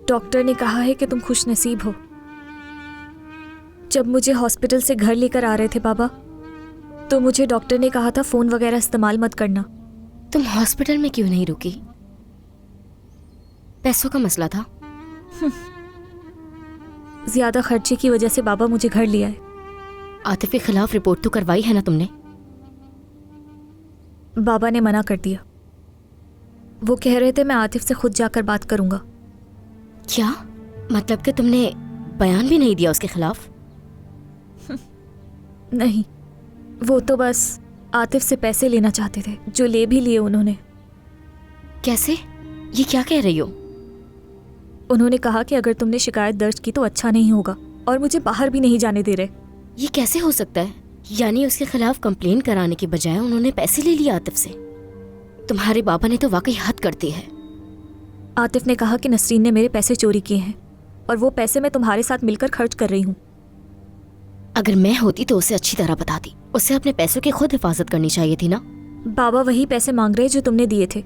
Doctor ने कहा है कि तुम खुश नसीब हो। जब मुझे हॉस्पिटल से घर लेकर आ रहे थे बाबा, तो मुझे डॉक्टर ने कहा था फोन वगैरह इस्तेमाल मत करना। तुम हॉस्पिटल में क्यों नहीं रुकी? पैसों का मसला था? ज्यादा खर्चे की वजह से बाबा मुझे घर ले आए। आतिफ के खिलाफ रिपोर्ट तो करवाई है ना तुमने? बाबा ने मना कर दिया। वो कह रहे थे मैं आतिफ से खुद जाकर बात करूंगा। क्या मतलब कि तुमने बयान भी नहीं दिया उसके खिलाफ? नहीं, वो तो बस आतिफ से पैसे लेना चाहते थे, जो ले भी लिए उन्होंने। कैसे? ये क्या कह रही हो? उन्होंने कहा कि अगर तुमने शिकायत दर्ज की तो अच्छा नहीं होगा, और मुझे बाहर भी नहीं जाने दे रहे। ये कैसे हो सकता है? यानी उसके खिलाफ कंप्लेन कराने के बजाय उन्होंने पैसे ले लिए आतिफ से? तुम्हारे बाबा ने तो वाकई हद कर दी है। आतिफ ने कहा कि नसरीन ने मेरे पैसे चोरी किए हैं और वो पैसे मैं तुम्हारे साथ मिलकर खर्च कर रही हूँ। अगर मैं होती तो उसे अच्छी तरह बताती। उसे अपने पैसों की खुद हिफाजत करनी चाहिए थी ना। बाबा वही पैसे मांग रहे जो तुमने दिए थे।